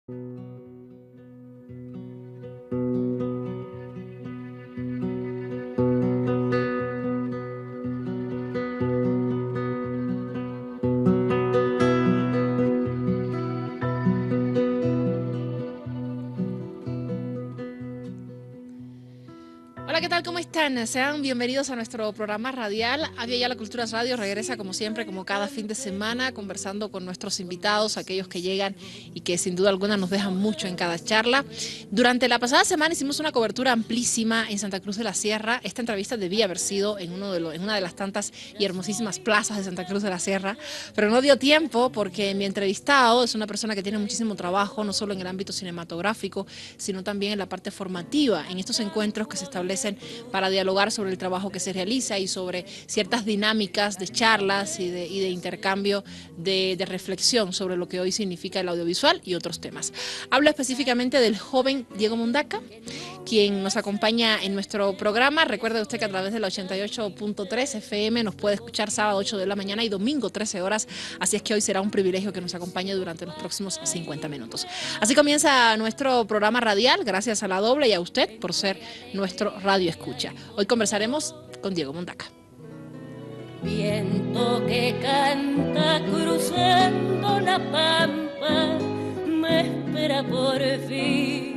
Hola, ¿qué tal? ¿Cómo están? Sean bienvenidos a nuestro programa radial. Avia Yala Culturas Radio regresa como siempre, como cada fin de semana, conversando con nuestros invitados, aquellos que llegan y que sin duda alguna nos dejan mucho en cada charla. Durante la pasada semana hicimos una cobertura amplísima en Santa Cruz de la Sierra. Esta entrevista debía haber sido en una de las tantas y hermosísimas plazas de Santa Cruz de la Sierra, pero no dio tiempo porque mi entrevistado es una persona que tiene muchísimo trabajo, no solo en el ámbito cinematográfico, sino también en la parte formativa, en estos encuentros que se establecen para dialogar sobre el trabajo que se realiza y sobre ciertas dinámicas de charlas y de intercambio de reflexión sobre lo que hoy significa el audiovisual y otros temas. Hablo específicamente del joven Diego Mundaca, quien nos acompaña en nuestro programa. Recuerde usted que a través de la 88.3 FM nos puede escuchar sábado 8 de la mañana y domingo 13 horas, así es que hoy será un privilegio que nos acompañe durante los próximos 50 minutos. Así comienza nuestro programa radial, gracias a La Doble y a usted por ser nuestro radio escucha. Hoy conversaremos con Diego Mundaca. Viento que canta cruzando la pampa, me espera por fin.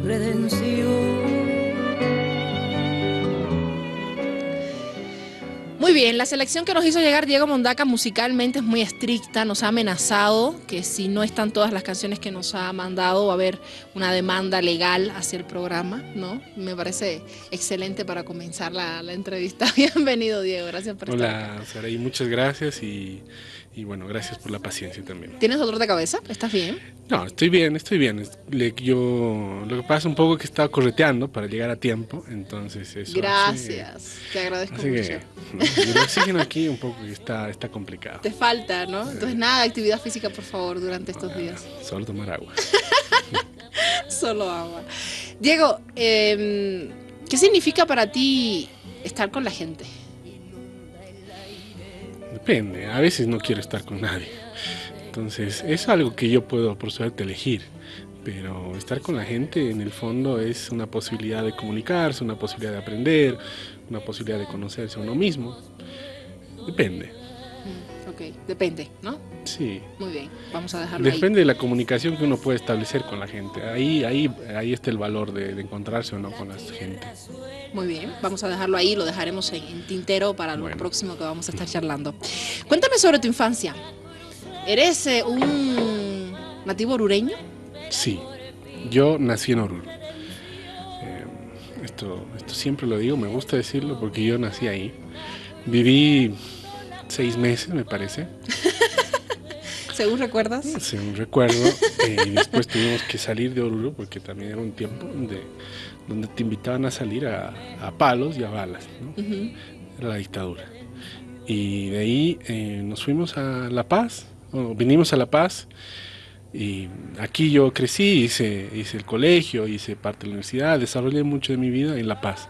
Redención. Muy bien, la selección que nos hizo llegar Diego Mundaca musicalmente es muy estricta, nos ha amenazado que si no están todas las canciones que nos ha mandado va a haber una demanda legal hacia el programa, ¿no? Me parece excelente para comenzar la entrevista. Bienvenido, Diego, gracias por estar acá. Hola, Saraí, muchas gracias y bueno, gracias por la paciencia también. ¿Tienes dolor de cabeza? ¿Estás bien? No, estoy bien. Yo lo que pasa un poco es que estaba correteando para llegar a tiempo, entonces eso. Gracias, te agradezco mucho. ¿No? Y el oxígeno aquí un poco está complicado. Te falta, ¿no? Entonces nada de actividad física, por favor, durante estos días. Solo tomar agua. Solo agua. Diego, ¿qué significa para ti estar con la gente? Depende, a veces no quiero estar con nadie. Entonces, es algo que yo puedo, por suerte, elegir. Pero estar con la gente, en el fondo, es una posibilidad de comunicarse, una posibilidad de aprender, una posibilidad de conocerse a uno mismo. Depende. Ok, depende, ¿no? Sí. Muy bien, vamos a dejarlo ahí. Depende de la comunicación que uno puede establecer con la gente. Ahí está el valor de encontrarse o no con la gente. Muy bien, vamos a dejarlo ahí, lo dejaremos en tintero para lo próximo que vamos a estar charlando. Cuéntame sobre tu infancia. ¿Eres un nativo orureño? Sí, yo nací en Oruro. Esto siempre lo digo, me gusta decirlo porque yo nací ahí. Viví 6 meses, me parece. ¿Según recuerdas? Según recuerdo. Y después tuvimos que salir de Oruro porque también era un tiempo donde te invitaban a salir a palos y a balas, ¿no? Era la dictadura. Y de ahí nos fuimos a La Paz, vinimos a La Paz. Y aquí yo crecí, hice el colegio, hice parte de la universidad, desarrollé mucho de mi vida en La Paz.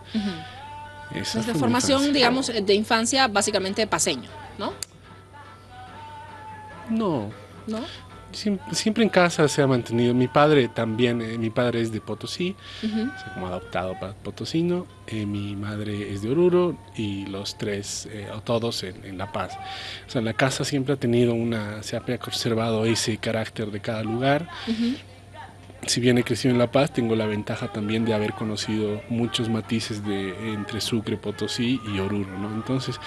Nuestra formación, digamos, de infancia básicamente paseño, ¿no? No. ¿No? Siempre en casa se ha mantenido. Mi padre también, mi padre es de Potosí, o sea, como adoptado potosino. Mi madre es de Oruro y los tres, todos en La Paz. O sea, en la casa siempre ha tenido se ha conservado ese carácter de cada lugar. Si bien he crecido en La Paz, tengo la ventaja también de haber conocido muchos matices entre Sucre, Potosí y Oruro, ¿no? Entonces,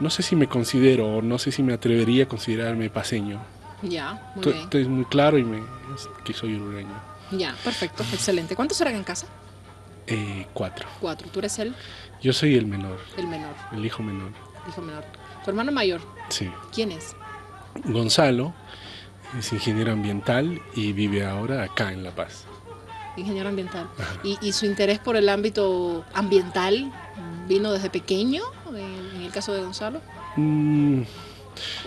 no sé si me considero o no sé si me atrevería a considerarme paseño. Ya, muy bien. Estoy muy claro que soy orureño. Ya, perfecto, excelente. ¿Cuántos eran en casa? 4. 4. ¿Tú eres el? Yo soy el menor. El menor. El hijo menor. Hijo menor. ¿Tu hermano mayor? Sí. ¿Quién es? Gonzalo es ingeniero ambiental y vive ahora acá en La Paz. Ingeniero ambiental. ¿Y su interés por el ámbito ambiental vino desde pequeño, en el caso de Gonzalo?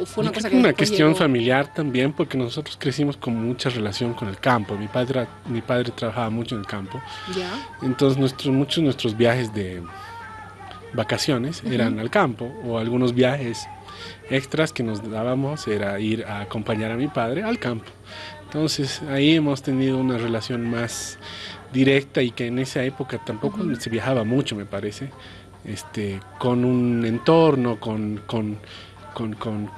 ¿O fue una cosa que una cuestión familiar también, porque nosotros crecimos con mucha relación con el campo. Mi padre trabajaba mucho en el campo. Ya. Entonces muchos de nuestros viajes de vacaciones eran al campo, o algunos viajes extras que nos dábamos era ir a acompañar a mi padre al campo. Entonces ahí hemos tenido una relación más directa y que en esa época tampoco se viajaba mucho, me parece, con un entorno, con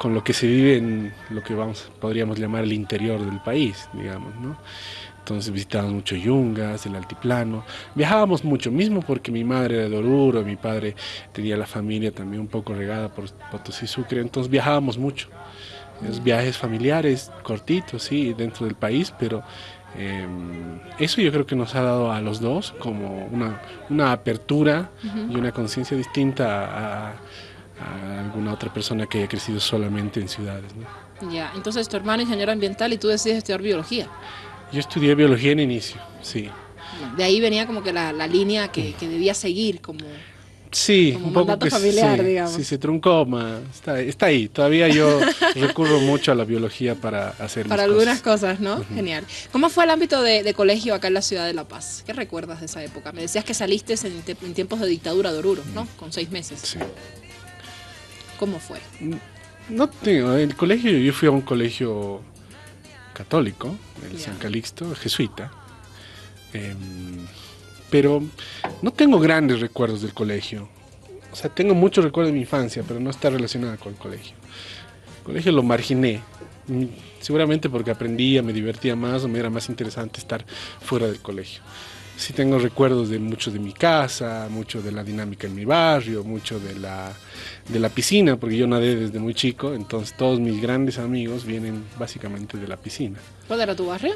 lo que se vive en lo que podríamos llamar el interior del país, digamos, ¿no? Entonces visitábamos mucho Yungas, el altiplano, viajábamos mucho, mismo porque mi madre era de Oruro, mi padre tenía la familia también un poco regada por Potosí Sucre, entonces viajábamos mucho. Esos viajes familiares, cortitos, sí, dentro del país, pero eso yo creo que nos ha dado a los dos como una apertura y una conciencia distinta a alguna otra persona que haya crecido solamente en ciudades, ¿no? Ya, entonces tu hermano es ingeniero ambiental y tú decides estudiar biología. Yo estudié biología en inicio, sí. De ahí venía como que la línea que debía seguir como... Sí, como un poco mandato que familiar, sí, digamos. sí, se truncó, está ahí. Todavía yo recurro mucho a la biología para hacer Para mis algunas cosas. cosas, ¿no? Genial. ¿Cómo fue el ámbito de colegio acá en la ciudad de La Paz? ¿Qué recuerdas de esa época? Me decías que saliste en tiempos de dictadura de Oruro, ¿no? Con 6 meses. Sí. ¿Cómo fue? No tengo, el colegio, yo fui a un colegio católico, el Ya. San Calixto, jesuita, pero no tengo grandes recuerdos del colegio. O sea, tengo muchos recuerdos de mi infancia, pero no está relacionada con el colegio. El colegio lo marginé, seguramente porque aprendía, me divertía más o me era más interesante estar fuera del colegio. Sí tengo recuerdos de mucho de mi casa, mucho de la dinámica en mi barrio, mucho de la piscina, porque yo nadé desde muy chico, entonces todos mis grandes amigos vienen básicamente de la piscina. ¿Cuál era tu barrio?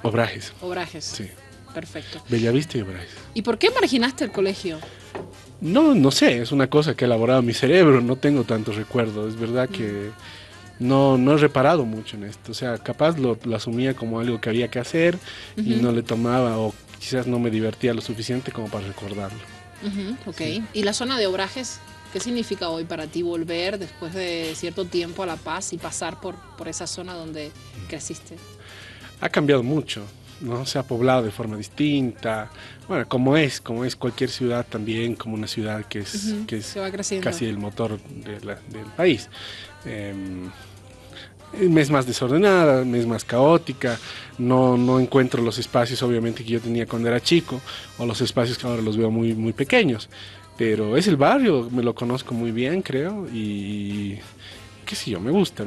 Obrajes, Obrajes. sí. Perfecto. Bellavista y Obrajes. ¿Y por qué marginaste el colegio? No sé, es una cosa que ha elaborado mi cerebro, no tengo tantos recuerdos, es verdad que no he reparado mucho en esto, o sea, capaz lo asumía como algo que había que hacer y no le tomaba o quizás no me divertía lo suficiente como para recordarlo. Ok. Sí. ¿Y la zona de Obrajes? ¿Qué significa hoy para ti volver después de cierto tiempo a La Paz y pasar por esa zona donde creciste? Ha cambiado mucho, ¿no? Se ha poblado de forma distinta, bueno, como es cualquier ciudad también, como una ciudad que es Se va creciendo. casi el motor del país. Es más desordenada, es más caótica, no encuentro los espacios obviamente que yo tenía cuando era chico, o los espacios que ahora los veo muy, muy pequeños, pero es el barrio, me lo conozco muy bien, creo, y qué sé yo, me gusta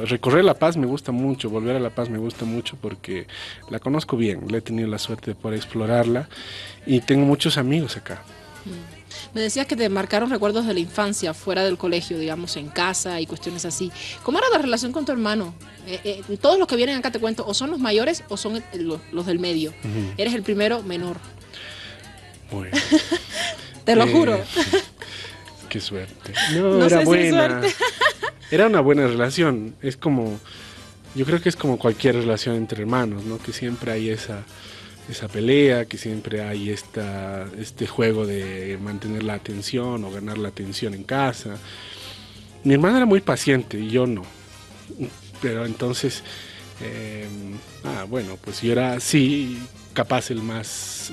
recorrer La Paz, me gusta mucho, volver a La Paz me gusta mucho porque la conozco bien, he tenido la suerte de poder explorarla y tengo muchos amigos acá. Me decías que te marcaron recuerdos de la infancia fuera del colegio, digamos, en casa y cuestiones así. ¿Cómo era la relación con tu hermano? Todos los que vienen acá, te cuento, o son los mayores o son los del medio. Eres el primero menor. Bueno, Te lo juro. qué suerte. No, No era sé si es buena. suerte. Era una buena relación. Yo creo que es como cualquier relación entre hermanos, ¿no? Que siempre hay esa pelea, que siempre hay este juego de mantener la atención o ganar la atención en casa. Mi hermana era muy paciente y yo no. Pero entonces, bueno, pues yo era, sí, capaz el más,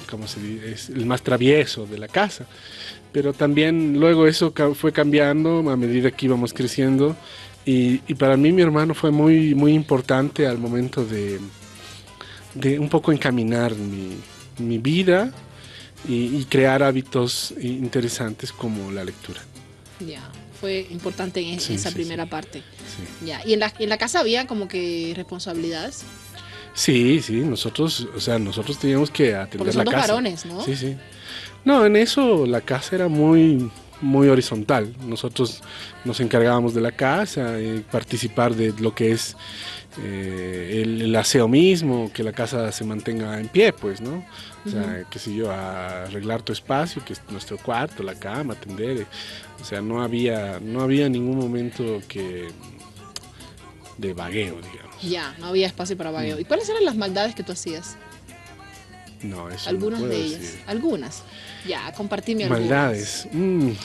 ¿cómo se dice? Es el más travieso de la casa. Pero también luego eso fue cambiando a medida que íbamos creciendo. Y para mí mi hermano fue muy, muy importante al momento de un poco encaminar mi vida y crear hábitos interesantes como la lectura. Ya, fue importante en Sí, esa sí, primera sí. parte. Sí. Ya, ¿y en la casa había como que responsabilidades? Sí, nosotros teníamos que atender Porque son la dos casa. varones, ¿no? Sí, sí. No, en eso la casa era muy, muy horizontal. Nosotros nos encargábamos de la casa, participar de lo que es el aseo mismo, que la casa se mantenga en pie, pues, ¿no? O sea, qué sé yo, arreglar tu espacio, que es nuestro cuarto, la cama, atender. O sea, no había ningún momento de vagueo, digamos. Ya, no había espacio para vagueo. ¿Y cuáles eran las maldades que tú hacías? No, eso Algunas no puedo de ellas. decir. Algunas. Ya, compartime algunas. Maldades.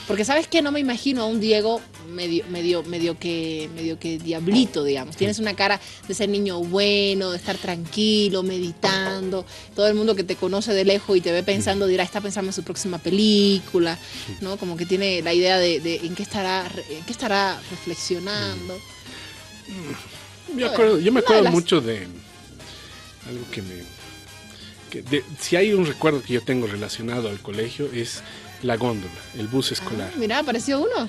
Porque sabes que no me imagino a un Diego medio que diablito, digamos. Tienes una cara de ser niño bueno, de estar tranquilo, meditando. Todo el mundo que te conoce de lejos y te ve pensando dirá, está pensando en su próxima película, ¿no? Como que tiene la idea de en qué estará reflexionando. Yo me acuerdo mucho de algo si hay un recuerdo que yo tengo relacionado al colegio es la góndola, el bus escolar. Mira, apareció uno.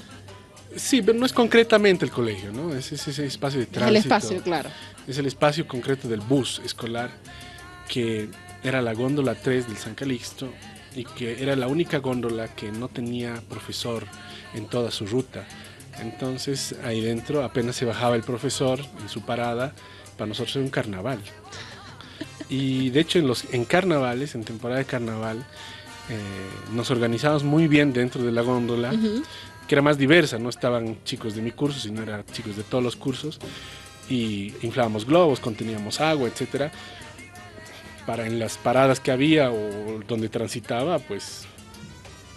Sí, pero no es concretamente el colegio, ¿no? Es ese espacio de tránsito. Es el espacio, claro. Es el espacio concreto del bus escolar, que era la góndola 3 del San Calixto y que era la única góndola que no tenía profesor en toda su ruta. Entonces ahí dentro apenas se bajaba el profesor en su parada, para nosotros era un carnaval. Y de hecho en carnavales, en temporada de carnaval, nos organizábamos muy bien dentro de la góndola, que era más diversa, no estaban chicos de mi curso, sino eran chicos de todos los cursos, y inflábamos globos, conteníamos agua, etcétera, para en las paradas que había o donde transitaba, pues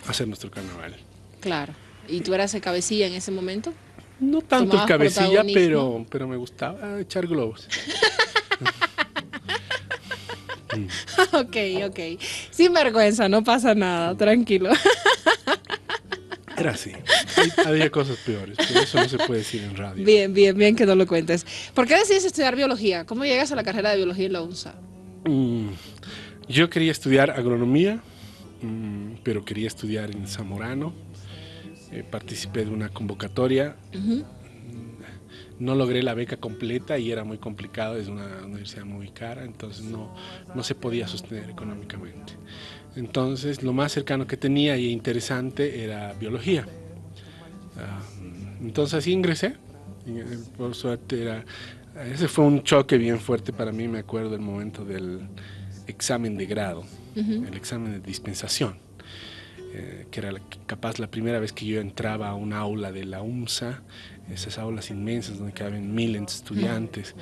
hacer nuestro carnaval. Claro. ¿Y tú eras el cabecilla en ese momento? No tanto el cabecilla, protagonismo? pero me gustaba echar globos. Ok. Sin vergüenza, no pasa nada, tranquilo. Era así. Había cosas peores, pero eso no se puede decir en radio. Bien que no lo cuentes. ¿Por qué decides estudiar biología? ¿Cómo llegas a la carrera de biología en la UNSA? Yo quería estudiar agronomía, pero quería estudiar en Zamorano. Participé de una convocatoria. No logré la beca completa y era muy complicado, es una universidad muy cara, entonces no se podía sostener económicamente. Entonces lo más cercano que tenía y interesante era biología. Entonces así ingresé. Por suerte ese fue un choque bien fuerte para mí, me acuerdo el momento del examen de grado, el examen de dispensación, que era capaz la primera vez que yo entraba a un aula de la UNSA, esas aulas inmensas donde caben miles de estudiantes,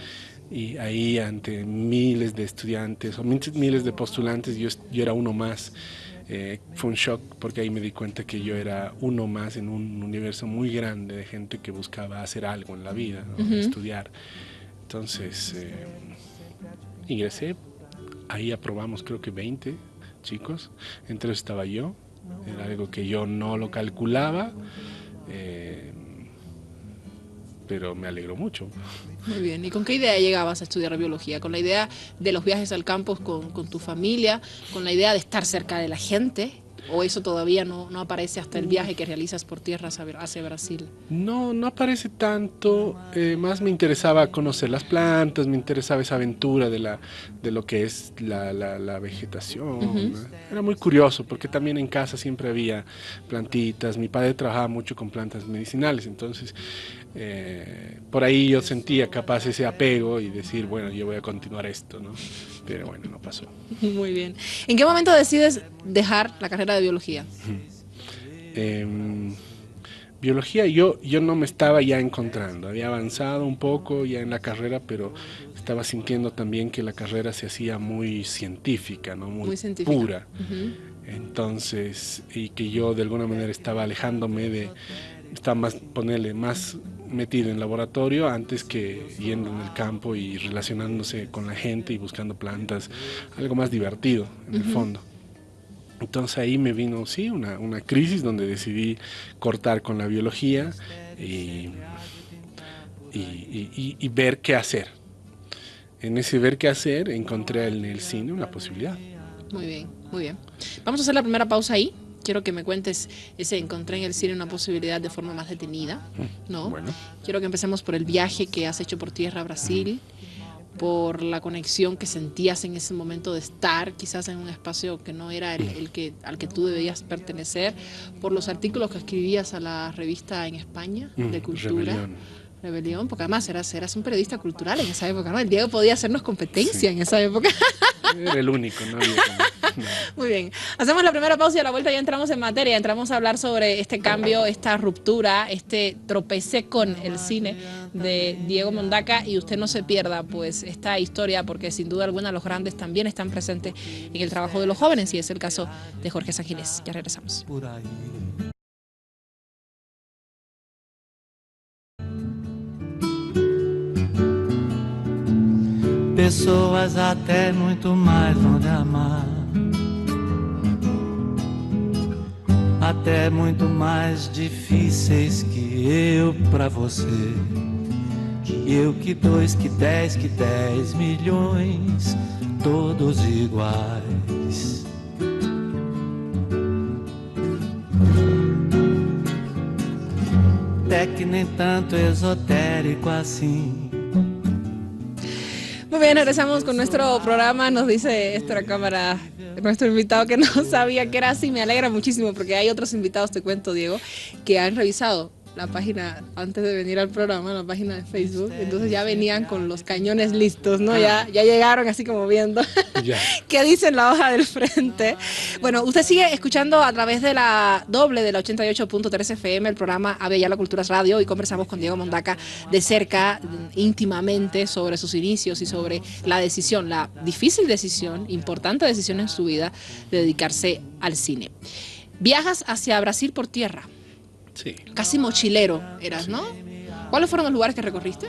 y ahí ante miles de estudiantes o miles de postulantes yo era uno más. Fue un shock porque ahí me di cuenta que yo era uno más en un universo muy grande de gente que buscaba hacer algo en la vida, ¿no? Estudiar. Entonces ingresé, ahí aprobamos creo que 20 chicos, entre ellos estaba yo. Era algo que yo no lo calculaba, pero me alegró mucho. Muy bien. ¿Y con qué idea llegabas a estudiar biología? ¿Con la idea de los viajes al campus con tu familia? ¿Con la idea de estar cerca de la gente? ¿O eso todavía no aparece hasta el viaje que realizas por tierra hacia Brasil? No aparece tanto. Más me interesaba conocer las plantas, me interesaba esa aventura de lo que es la vegetación. Era muy curioso porque también en casa siempre había plantitas. Mi padre trabajaba mucho con plantas medicinales, entonces por ahí yo sentía capaz ese apego y decir, bueno, yo voy a continuar esto, ¿no? Pero bueno, no pasó. Muy bien. ¿En qué momento decides dejar la carrera de biología? Biología yo no me estaba ya encontrando, había avanzado un poco ya en la carrera, pero estaba sintiendo también que la carrera se hacía muy científica, ¿no? Muy científica, pura. Entonces, y que yo de alguna manera estaba alejándome estaba más metido en laboratorio antes que yendo en el campo y relacionándose con la gente y buscando plantas, algo más divertido en el fondo. Entonces ahí me vino, sí, una crisis donde decidí cortar con la biología y ver qué hacer. En ese ver qué hacer encontré en el cine una posibilidad. Muy bien. Vamos a hacer la primera pausa ahí. Quiero que me cuentes encontré en el cine una posibilidad de forma más detenida, ¿no? Bueno. Quiero que empecemos por el viaje que has hecho por tierra a Brasil, por la conexión que sentías en ese momento de estar quizás en un espacio que no era al que tú debías pertenecer, por los artículos que escribías a la revista en España de cultura. Rebelión, porque además eras un periodista cultural en esa época, ¿no? El Diego podía hacernos competencia en esa época. Era el único, ¿no? Muy bien. Hacemos la primera pausa y a la vuelta ya entramos en materia. Entramos a hablar sobre este cambio, esta ruptura, este tropecé con el cine de Diego Mondaca. Y usted no se pierda pues esta historia, porque sin duda alguna los grandes también están presentes en el trabajo de los jóvenes, y es el caso de Jorge Sanginés. Ya regresamos. Pessoas até muito mais vão lhe amar, até muito mais difíceis que eu pra você, que eu, que dois, que 10 milhões, todos iguais. Até que nem tanto esotérico assim. Muy bien, regresamos con nuestro programa. Nos dice esta cámara, nuestro invitado, que no sabía que era así. Me alegra muchísimo porque hay otros invitados, te cuento, Diego, que han revisado la página antes de venir al programa, la página de Facebook. Entonces ya venían con los cañones listos, ¿no? Ya llegaron así como viendo qué dice en la hoja del frente. Bueno, usted sigue escuchando a través de la doble de la 88.3 FM el programa Avia Yala Culturas Radio, y conversamos con Diego Mondaca de cerca, íntimamente, sobre sus inicios y sobre la decisión, la difícil decisión, importante decisión en su vida, de dedicarse al cine. Viajas hacia Brasil por tierra. Sí. Casi mochilero eras, ¿no? ¿Cuáles fueron los lugares que recorriste?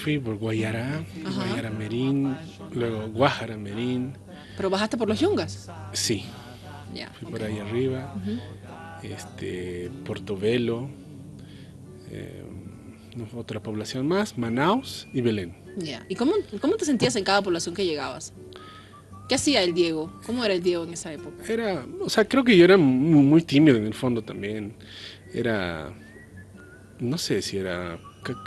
Fui por Guayará, Merín, luego Guájara, Merín. ¿Pero bajaste por los Yungas? Sí. Ya. Fui por ahí arriba, Portobelo, otra población más, Manaus y Belén. Ya. ¿Y cómo te sentías en cada población que llegabas? ¿Qué hacía el Diego? ¿Cómo era el Diego en esa época? Creo que yo era muy tímido en el fondo también. No sé si era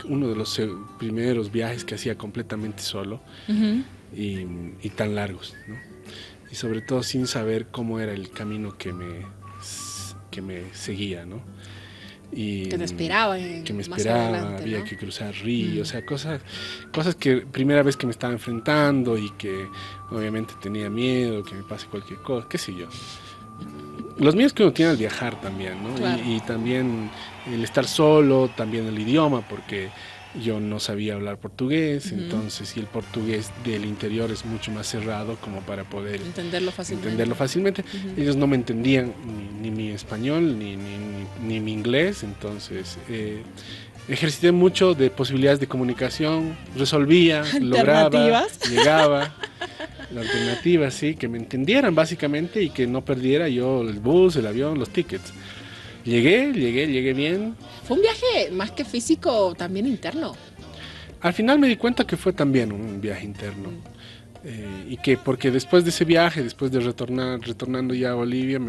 uno de los primeros viajes que hacía completamente solo y tan largos, ¿no? Y sobre todo sin saber cómo era el camino que me seguía, ¿no? Y que te esperaba. Que me esperaba, había, ¿no?, que cruzar ríos, o sea, cosas que primera vez que me estaba enfrentando y que obviamente tenía miedo, que me pase cualquier cosa, qué sé yo. Los miedos que uno tiene al viajar también, ¿no? Claro. Y también el estar solo, también el idioma, porque yo no sabía hablar portugués, entonces, y el portugués del interior es mucho más cerrado como para poder entenderlo fácilmente. Ellos no me entendían ni mi español ni mi inglés, entonces ejercité mucho de posibilidades de comunicación, resolvía, lograba, llegaba. Las alternativas, sí, que me entendieran básicamente y que no perdiera yo el bus, el avión, los tickets. Llegué bien. Fue un viaje más que físico, también interno. Al final me di cuenta que fue también un viaje interno. Y que porque después de ese viaje, después de retornando ya a Bolivia,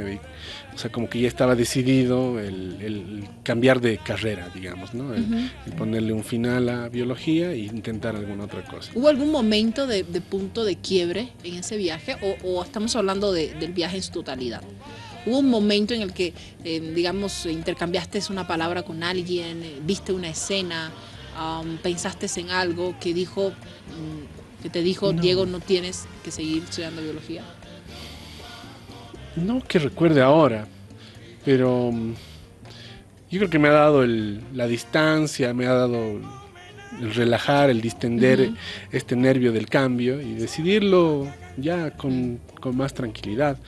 como que ya estaba decidido el cambiar de carrera, digamos, ¿no? El ponerle un final a biología e intentar alguna otra cosa. ¿Hubo algún momento de punto de quiebre en ese viaje o estamos hablando del viaje en su totalidad? ¿Hubo un momento en el que, digamos, intercambiaste una palabra con alguien, viste una escena, pensaste en algo que te dijo, no, Diego, no tienes que seguir estudiando biología? No que recuerde ahora, pero yo creo que me ha dado la distancia, me ha dado el relajar, el distender este nervio del cambio y decidirlo ya con más tranquilidad.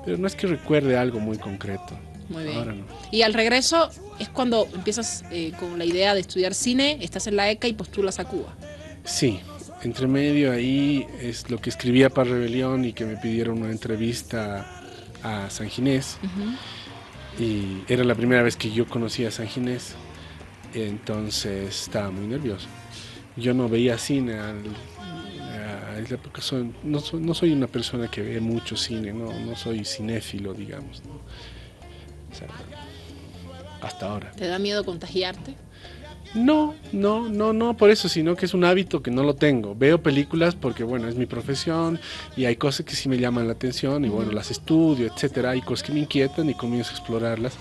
Pero no es que recuerde algo muy concreto. Muy bien. Ahora no. Y al regreso es cuando empiezas con la idea de estudiar cine, estás en la ECA y postulas a Cuba. Sí, entre medio ahí es lo que escribía para Rebelión y que me pidieron una entrevista a Sanginés. Y era la primera vez que yo conocía a Sanginés, entonces estaba muy nervioso. Yo no veía cine a esa época, no soy una persona que ve mucho cine, no soy cinéfilo, digamos, ¿no? O sea, hasta ahora. ¿Te da miedo contagiarte? No, por eso, sino que es un hábito que no lo tengo. Veo películas porque, bueno, es mi profesión y hay cosas que sí me llaman la atención y, bueno, las estudio, etcétera. Hay cosas que me inquietan y comienzo a explorarlas,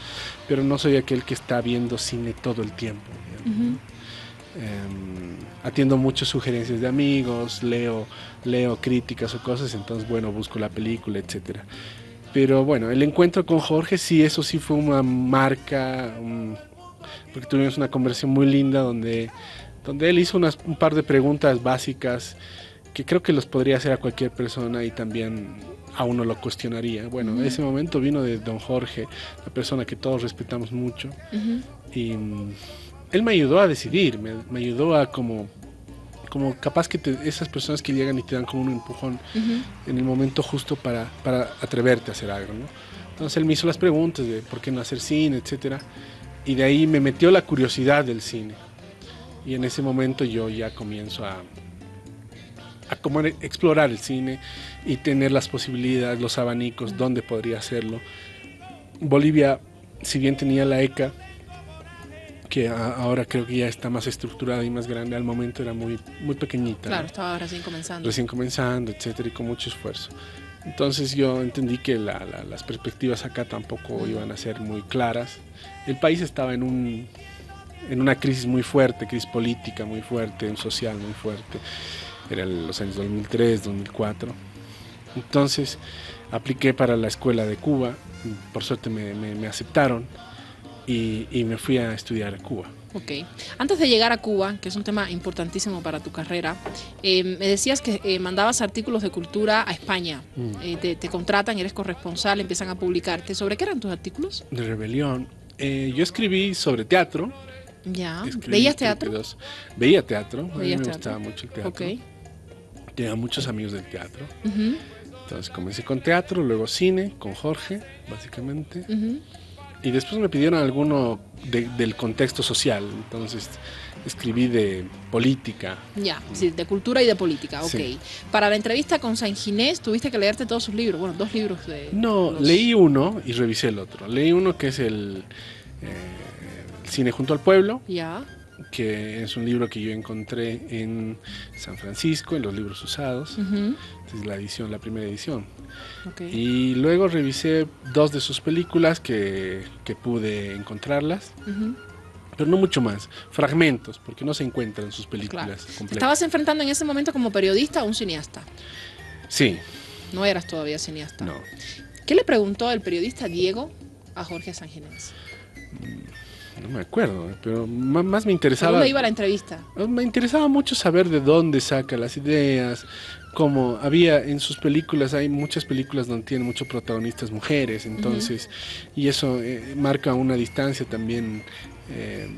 pero no soy aquel que está viendo cine todo el tiempo, digamos. atiendo muchas sugerencias de amigos, leo críticas o cosas, entonces bueno, busco la película, etcétera. Pero bueno, el encuentro con Jorge sí, eso sí fue una marca, porque tuvimos una conversación muy linda donde él hizo un par de preguntas básicas que creo que los podría hacer a cualquier persona y también a uno lo cuestionaría. Bueno, ese momento vino de don Jorge, una persona que todos respetamos mucho, y él me ayudó a decidir, me ayudó a como capaz que esas personas que llegan y te dan como un empujón en el momento justo para atreverte a hacer algo, ¿no? Entonces él me hizo las preguntas de por qué no hacer cine, etcétera, y de ahí me metió la curiosidad del cine, y en ese momento yo ya comienzo a como explorar el cine y tener las posibilidades, los abanicos, dónde podría hacerlo. Bolivia, si bien tenía la ECA, que ahora creo que ya está más estructurada y más grande, al momento era muy pequeñita. Claro, ¿no? estaba recién comenzando. Recién comenzando, etcétera, y con mucho esfuerzo. Entonces yo entendí que las perspectivas acá tampoco iban a ser muy claras. El país estaba en una crisis muy fuerte, crisis política muy fuerte, social muy fuerte. Eran los años 2003, 2004. Entonces apliqué para la escuela de Cuba, por suerte me aceptaron y me fui a estudiar a Cuba. Ok. Antes de llegar a Cuba, que es un tema importantísimo para tu carrera, me decías que mandabas artículos de cultura a España. Te contratan, eres corresponsal, empiezan a publicarte. ¿Sobre qué eran tus artículos? De rebelión. Yo escribí sobre teatro. Ya. ¿Veías teatro? Veía teatro. A mí me gustaba mucho el teatro. Ok. Tenía muchos amigos del teatro. Entonces comencé con teatro, luego cine, con Jorge, básicamente. Y después me pidieron alguno del contexto social. Entonces escribí de política. Ya, sí, de cultura y de política, ok. Sí. Para la entrevista con San Ginés tuviste que leerte todos sus libros, bueno, 2 libros de... No, leí uno y revisé el otro. Leí uno que es el Cine junto al pueblo. Ya. Que es un libro que yo encontré en San Francisco, en los libros usados. Es la primera edición. Okay. Y luego revisé 2 de sus películas que pude encontrarlas, pero no mucho más, fragmentos, porque no se encuentran sus películas completas. ¿Te estabas enfrentando en ese momento como periodista o un cineasta? Sí. No eras todavía cineasta. No. ¿Qué le preguntó el periodista Diego a Jorge San Ginés? No me acuerdo, pero más me interesaba... ¿Cómo iba la entrevista? Me interesaba mucho saber de dónde saca las ideas, cómo había en sus películas, hay muchas películas donde tienen muchos protagonistas mujeres, entonces, y eso marca una distancia también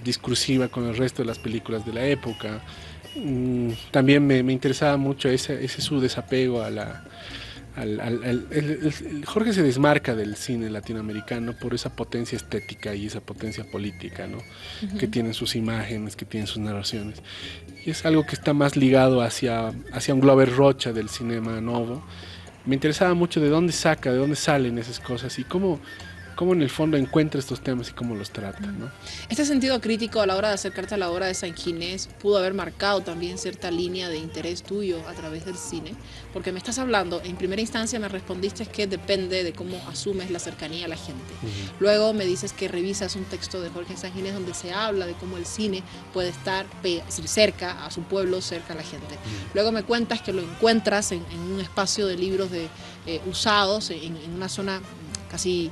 discursiva con el resto de las películas de la época. También me interesaba mucho ese su desapego a la... Jorge se desmarca del cine latinoamericano por esa potencia estética y esa potencia política, ¿no? Que tienen sus imágenes, que tienen sus narraciones. Y es algo que está más ligado hacia un Glover Rocha del cinema novo. Me interesaba mucho de dónde salen esas cosas y cómo en el fondo encuentra estos temas y cómo los trata, ¿no? Este sentido crítico a la hora de acercarte a la obra de San Ginés pudo haber marcado también cierta línea de interés tuyo a través del cine, porque me estás hablando, en primera instancia me respondiste que depende de cómo asumes la cercanía a la gente. Luego me dices que revisas un texto de Jorge San Ginés donde se habla de cómo el cine puede estar cerca a su pueblo, cerca a la gente. Luego me cuentas que lo encuentras en un espacio de libros usados, en una zona casi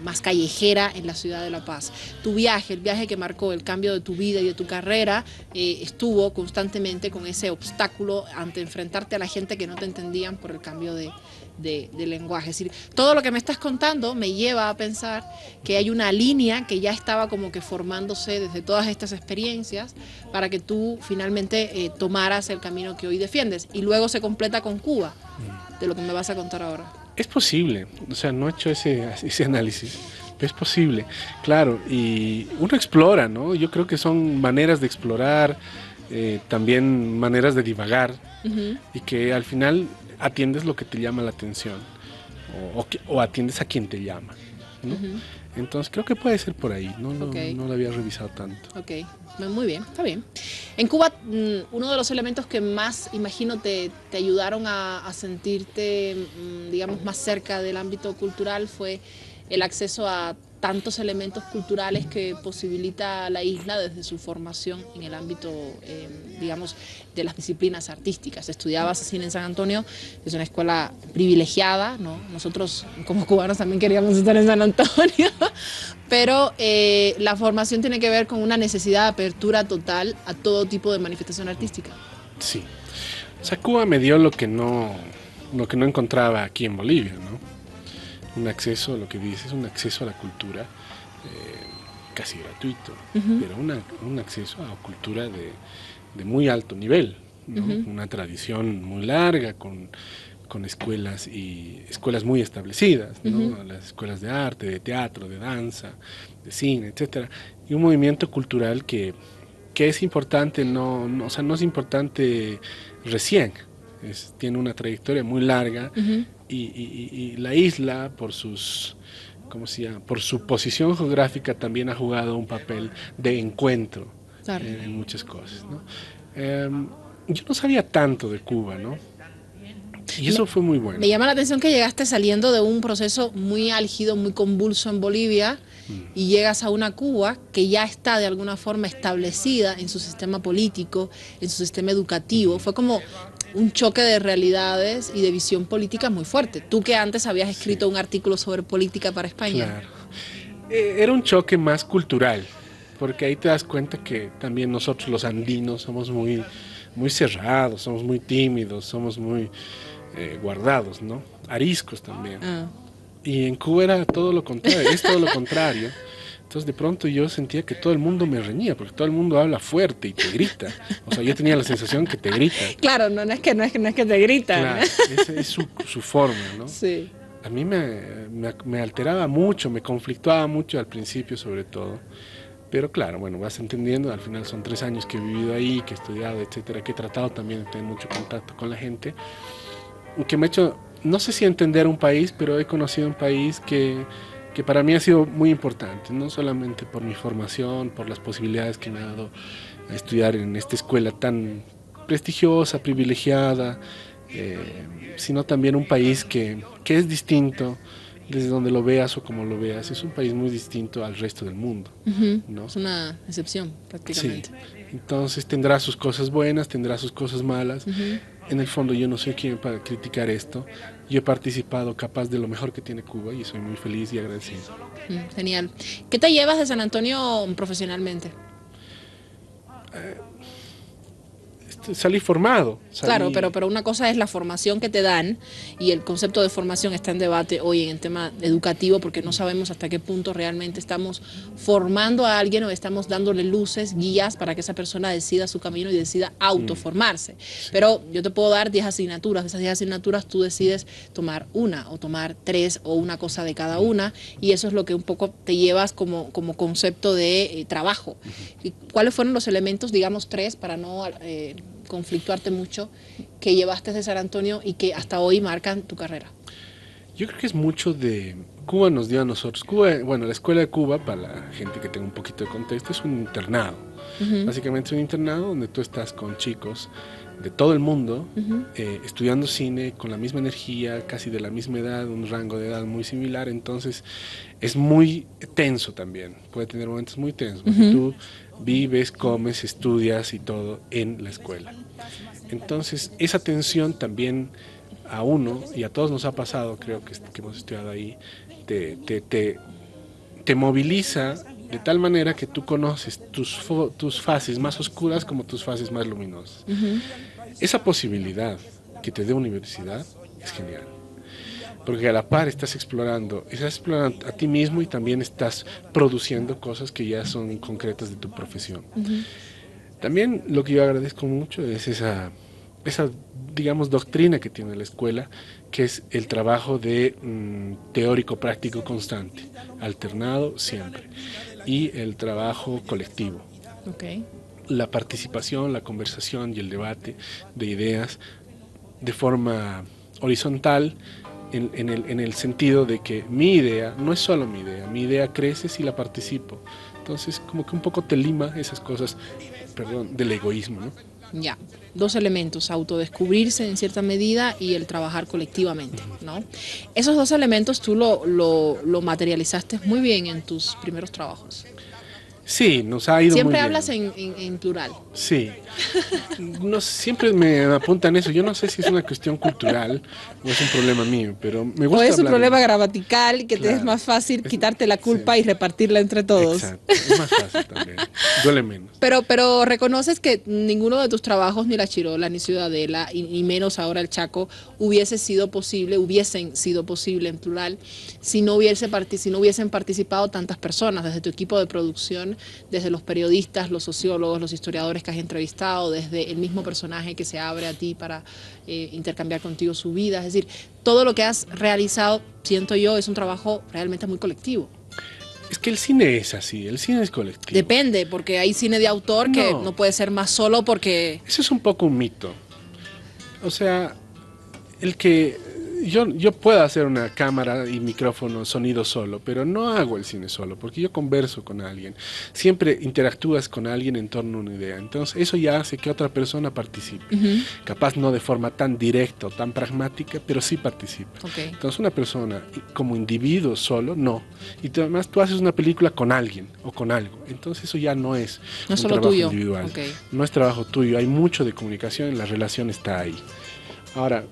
más callejera en la ciudad de La Paz. Tu viaje, el viaje que marcó el cambio de tu vida y de tu carrera, estuvo constantemente con ese obstáculo ante enfrentarte a la gente que no te entendían por el cambio de lenguaje. Es decir, todo lo que me estás contando me lleva a pensar que hay una línea que ya estaba como que formándose desde todas estas experiencias para que tú finalmente tomaras el camino que hoy defiendes. Y luego se completa con Cuba, de lo que me vas a contar ahora. Es posible, o sea, no he hecho ese análisis, pero es posible, claro, y uno explora, ¿no? Yo creo que son maneras de explorar, también maneras de divagar, y que al final atiendes lo que te llama la atención, o atiendes a quien te llama, ¿no? Entonces creo que puede ser por ahí, no lo había revisado tanto. Ok, muy bien, está bien. En Cuba, uno de los elementos que más, imagino, te ayudaron a sentirte, digamos, más cerca del ámbito cultural fue el acceso a tantos elementos culturales que posibilita la isla desde su formación en el ámbito, digamos, de las disciplinas artísticas. Estudiabas cine en San Antonio, es una escuela privilegiada, ¿no? Nosotros como cubanos también queríamos estar en San Antonio, pero la formación tiene que ver con una necesidad de apertura total a todo tipo de manifestación artística. Sí. O sea, Cuba me dio lo que no encontraba aquí en Bolivia, ¿no? Un acceso, lo que dices, un acceso a la cultura casi gratuito, pero un acceso a cultura de muy alto nivel, ¿no? Una tradición muy larga con escuelas muy establecidas, ¿no? Las escuelas de arte, de teatro, de danza, de cine, etcétera, y un movimiento cultural que es importante, o sea, no es importante recién, tiene una trayectoria muy larga. Y la isla, por sus, ¿cómo se llama? Por su posición geográfica, también ha jugado un papel de encuentro, claro, en muchas cosas, ¿no? Yo no sabía tanto de Cuba, ¿no? Y eso fue muy bueno. Me llama la atención que llegaste saliendo de un proceso muy álgido, muy convulso en Bolivia, y llegas a una Cuba que ya está de alguna forma establecida en su sistema político, en su sistema educativo. Fue como un choque de realidades y de visión política muy fuerte. Tú que antes habías escrito un artículo sobre política para España. Claro. Era un choque más cultural, porque ahí te das cuenta que también nosotros los andinos somos muy, muy cerrados, somos muy tímidos, somos muy guardados, ¿no? Ariscos también. Y en Cuba era todo lo contrario, es todo lo contrario. Entonces de pronto yo sentía que todo el mundo me reñía, porque todo el mundo habla fuerte y te grita. O sea, yo tenía la sensación que te grita. Claro, no es que te gritan. Claro, esa es su forma, ¿no? Sí. A mí me alteraba mucho, me conflictuaba mucho al principio sobre todo. Pero claro, bueno, vas entendiendo, al final son 3 años que he vivido ahí, que he estudiado, etcétera, que he tratado también de tener mucho contacto con la gente, que me ha hecho, no sé si entender un país, pero he conocido un país que para mí ha sido muy importante, no solamente por mi formación, por las posibilidades que me ha dado a estudiar en esta escuela tan prestigiosa, privilegiada, sino también un país que es distinto desde donde lo veas o como lo veas. Es un país muy distinto al resto del mundo, ¿no? Es una excepción prácticamente. Sí. Entonces tendrá sus cosas buenas, tendrá sus cosas malas. En el fondo yo no soy quien para criticar esto. Yo he participado capaz de lo mejor que tiene Cuba y soy muy feliz y agradecido. Genial. ¿Qué te llevas de San Antonio profesionalmente? Salí formado. Claro, pero una cosa es la formación que te dan, y el concepto de formación está en debate hoy en el tema educativo, porque no sabemos hasta qué punto realmente estamos formando a alguien o estamos dándole luces, guías para que esa persona decida su camino y decida autoformarse. Sí. Pero yo te puedo dar 10 asignaturas, de esas 10 asignaturas tú decides tomar una o tomar 3 o una cosa de cada una, y eso es lo que un poco te llevas como concepto de trabajo. ¿Cuáles fueron los elementos, digamos 3, para no conflictuarte mucho, que llevaste de San Antonio y que hasta hoy marcan tu carrera? Yo creo que es mucho de... Cuba nos dio a nosotros. Cuba, bueno, la escuela de Cuba, para la gente que tenga un poquito de contexto, es un internado. Básicamente es un internado donde tú estás con chicos de todo el mundo, estudiando cine con la misma energía, casi de la misma edad, un rango de edad muy similar. Entonces es muy tenso también, puede tener momentos muy tensos, porque tú vives, comes, estudias y todo en la escuela. Entonces esa tensión también a uno, y a todos nos ha pasado, creo que hemos estudiado ahí, te moviliza de tal manera que tú conoces tus fases más oscuras como tus fases más luminosas. Esa posibilidad que te dé universidad es genial, porque a la par estás explorando a ti mismo y también estás produciendo cosas que ya son concretas de tu profesión. También lo que yo agradezco mucho es esa digamos, doctrina que tiene la escuela, que es el trabajo de teórico práctico constante, alternado siempre, y el trabajo colectivo. La participación, la conversación y el debate de ideas de forma horizontal, en el sentido de que mi idea no es solo mi idea crece si la participo. Entonces como que un poco te lima esas cosas, del egoísmo, ¿no? Ya, dos elementos, autodescubrirse en cierta medida y el trabajar colectivamente, ¿no? Esos dos elementos tú lo materializaste muy bien en tus primeros trabajos. Sí, nos ha ido muy Siempre bien. hablas en plural. Sí, no, siempre me apuntan eso. Yo no sé si es una cuestión cultural o es un problema mío, pero me gusta O es un hablar problema gramatical que te es Claro. más fácil Es- quitarte la culpa sí. y repartirla entre todos. Exacto, es más fácil también, duele menos. Pero reconoces que ninguno de tus trabajos, ni La Chirola, ni Ciudadela, y menos ahora El Chaco, hubiesen sido posible en plural, si no hubiesen participado tantas personas, desde tu equipo de producción, desde los periodistas, los sociólogos, los historiadores que has entrevistado, desde el mismo personaje que se abre a ti para intercambiar contigo su vida. Es decir, todo lo que has realizado, siento yo, es un trabajo realmente muy colectivo. Es que el cine es así, el cine es colectivo. Depende, porque hay cine de autor que No. no puede ser más solo porque... Eso es un poco un mito. O sea, el que yo puedo hacer una cámara y micrófono, sonido solo, pero no hago el cine solo, porque yo converso con alguien. Siempre interactúas con alguien en torno a una idea. Entonces, eso ya hace que otra persona participe. Capaz no de forma tan directa o tan pragmática, pero sí participa. Okay. Entonces, una persona como individuo solo, no. Y además tú haces una película con alguien o con algo. Entonces, eso ya no es No un solo trabajo tuyo. individual. Okay. No es trabajo tuyo, hay mucho de comunicación, la relación está ahí. Ahora,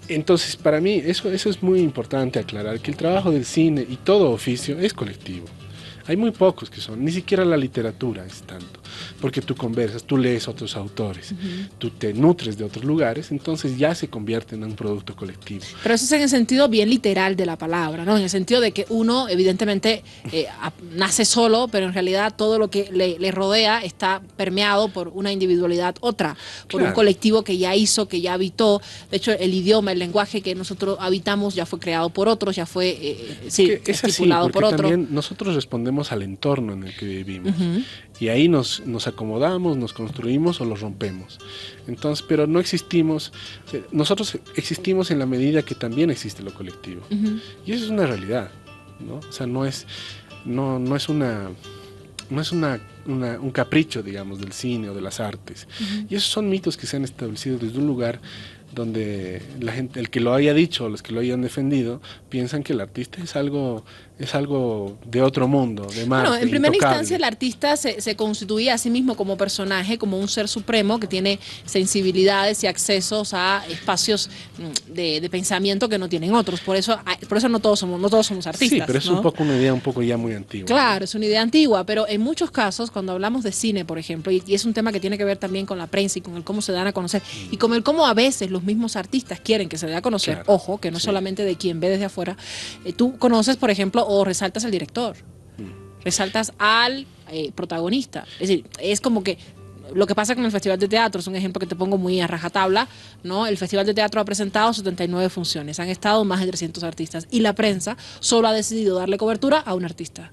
entonces para mí eso es muy importante aclarar, que el trabajo del cine y todo oficio es colectivo. Hay muy pocos que son, ni siquiera la literatura es tanto, porque tú conversas, tú lees otros autores, tú te nutres de otros lugares, entonces ya se convierte en un producto colectivo. Pero eso es en el sentido bien literal de la palabra, ¿no? En el sentido de que uno, evidentemente, nace solo, pero en realidad todo lo que le rodea está permeado por una individualidad otra, por un Claro. colectivo que ya hizo, que ya habitó. De hecho, el idioma, el lenguaje que nosotros habitamos ya fue creado por otros, ya fue Que es así, estipulado porque por otro. también nosotros respondemos al entorno en el que vivimos. Y ahí nos acomodamos, nos construimos o los rompemos. Entonces, pero no existimos, o sea, nosotros existimos en la medida que también existe lo colectivo. Y eso es una realidad, ¿no? O sea, no es un capricho, digamos, del cine o de las artes. Y esos son mitos que se han establecido desde un lugar donde la gente, el que lo haya dicho o los que lo hayan defendido, piensan que el artista es algo de otro mundo, de Marte, Bueno, en primera intocable. instancia el artista se constituía a sí mismo como personaje, como un ser supremo que tiene sensibilidades y accesos a espacios de pensamiento que no tienen otros. Por eso no todos somos artistas. Sí, pero es ¿no? un poco una idea un poco ya muy antigua. Claro, es una idea antigua, pero en muchos casos, cuando hablamos de cine, por ejemplo, y es un tema que tiene que ver también con la prensa y con el cómo se dan a conocer, y con el cómo a veces los mismos artistas quieren que se dé a conocer, Claro, ojo, que no sí. solamente de quien ve desde afuera, tú conoces, por ejemplo, o resaltas al director, resaltas al protagonista. Es decir, es como que lo que pasa con el Festival de Teatro, es un ejemplo que te pongo muy a rajatabla, ¿no? El Festival de Teatro ha presentado 79 funciones, han estado más de 300 artistas, y la prensa solo ha decidido darle cobertura a un artista.